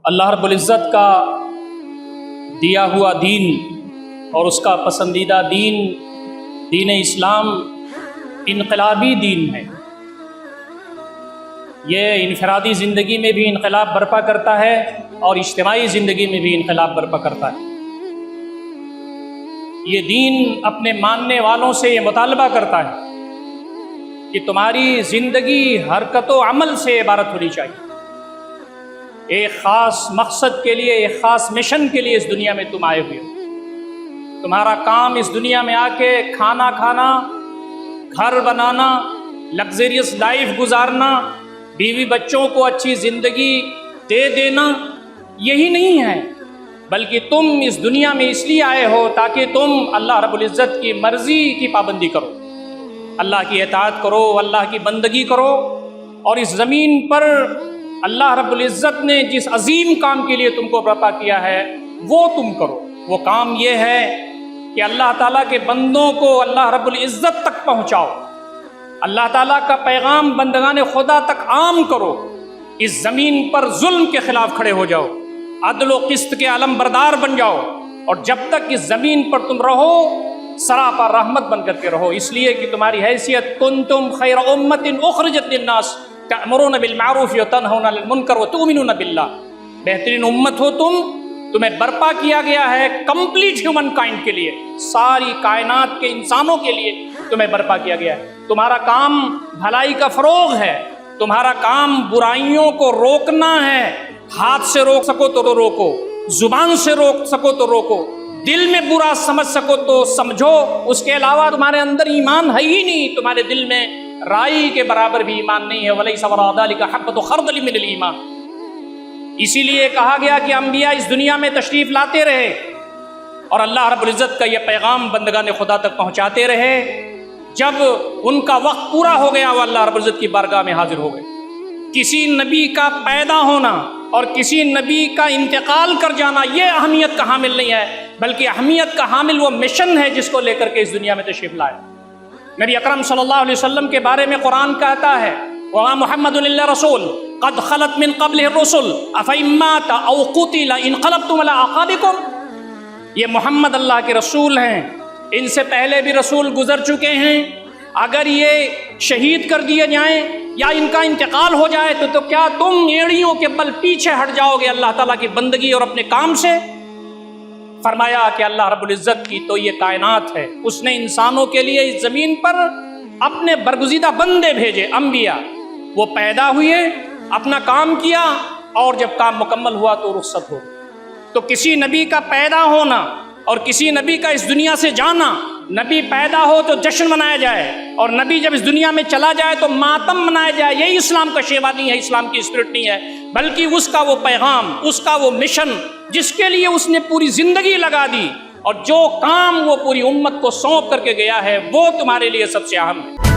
اللہ رب العزت کا دیا ہوا دین اور اس کا پسندیدہ دین دین اسلام انقلابی دین ہے۔ یہ انفرادی زندگی میں بھی انقلاب برپا کرتا ہے اور اجتماعی زندگی میں بھی انقلاب برپا کرتا ہے۔ یہ دین اپنے ماننے والوں سے یہ مطالبہ کرتا ہے کہ تمہاری زندگی حرکت و عمل سے عبارت ہونی چاہیے۔ ایک خاص مقصد کے لیے، ایک خاص مشن کے لیے اس دنیا میں تم آئے ہوئے ہو۔ تمہارا کام اس دنیا میں آ کے کھانا کھانا، گھر بنانا، لگزریس لائف گزارنا، بیوی بچوں کو اچھی زندگی دے دینا یہی نہیں ہے، بلکہ تم اس دنیا میں اس لیے آئے ہو تاکہ تم اللہ رب العزت کی مرضی کی پابندی کرو، اللہ کی اطاعت کرو، اللہ کی بندگی کرو، اور اس زمین پر اللہ رب العزت نے جس عظیم کام کے لیے تم کو برپا کیا ہے وہ تم کرو۔ وہ کام یہ ہے کہ اللہ تعالیٰ کے بندوں کو اللہ رب العزت تک پہنچاؤ، اللہ تعالیٰ کا پیغام بندگان خدا تک عام کرو، اس زمین پر ظلم کے خلاف کھڑے ہو جاؤ، عدل و قسط کے علم بردار بن جاؤ، اور جب تک اس زمین پر تم رہو سراپا رحمت بن کر کے رہو، اس لیے کہ تمہاری حیثیت کنتم خیر امت اخرجت للناس تأمرون بالمعروف وتنہون عن المنکر وتؤمنون باللہ، بہترین امت ہو تمہیں برپا کیا گیا ہے کمپلیٹ ہیومن کائنڈ کے لیے، ساری کائنات کے انسانوں کے لیے تمہیں برپا کیا گیا ہے۔ تمہارا کام بھلائی کا فروغ ہے، تمہارا کام برائیوں کو روکنا ہے، ہاتھ سے روک سکو تو روکو، زبان سے روک سکو تو روکو، دل میں برا سمجھ سکو تو سمجھو، اس کے علاوہ تمہارے اندر ایمان ہے ہی نہیں، تمہارے دل میں رائی کے برابر بھی ایمان نہیں ہے، وَلَيْسَ وَرَاءَ ذَلِكَ حَبَّةُ خَرْدَلٍ مِّنَ الْإِيمَانِ۔ اسی لیے کہا گیا کہ انبیاء اس دنیا میں تشریف لاتے رہے اور اللہ رب العزت کا یہ پیغام بندگان خدا تک پہنچاتے رہے۔ جب ان کا وقت پورا ہو گیا وہ اللہ رب العزت کی بارگاہ میں حاضر ہو گئے۔ کسی نبی کا پیدا ہونا اور کسی نبی کا انتقال کر جانا یہ اہمیت کا حامل نہیں ہے، بلکہ اہمیت کا حامل وہ مشن ہے جس کو لے کر کے اس دنیا میں تشریف لائے۔ نبی اکرم صلی اللہ علیہ وسلم کے بارے میں قرآن کہتا ہے وَمَا مُحَمَّدٌ إِلَّا رَسُولٌ قَدْ خَلَتْ مِن قَبْلِهِ الرُّسُلُ أَفَإِن مَّاتَ أَوْ قُتِلَ انقلبتم عَلَىٰ أَعْقَابِكُمْ۔ یہ محمد اللہ کے رسول ہیں، ان سے پہلے بھی رسول گزر چکے ہیں، اگر یہ شہید کر دیے جائیں یا ان کا انتقال ہو جائے تو کیا تم ایڑیوں کے بل پیچھے ہٹ جاؤ گے اللہ تعالیٰ کی بندگی اور اپنے کام سے؟ فرمایا کہ اللہ رب العزت کی تو یہ کائنات ہے، اس نے انسانوں کے لیے اس زمین پر اپنے برگزیدہ بندے بھیجے، انبیاء، وہ پیدا ہوئے، اپنا کام کیا، اور جب کام مکمل ہوا تو رخصت ہو۔ تو کسی نبی کا پیدا ہونا اور کسی نبی کا اس دنیا سے جانا، نبی پیدا ہو تو جشن منایا جائے اور نبی جب اس دنیا میں چلا جائے تو ماتم منایا جائے، یہی اسلام کا شیوا نہیں ہے، اسلام کی اسپرٹ نہیں ہے، بلکہ اس کا وہ پیغام، اس کا وہ مشن جس کے لیے اس نے پوری زندگی لگا دی اور جو کام وہ پوری امت کو سونپ کر کے گیا ہے وہ تمہارے لیے سب سے اہم ہے۔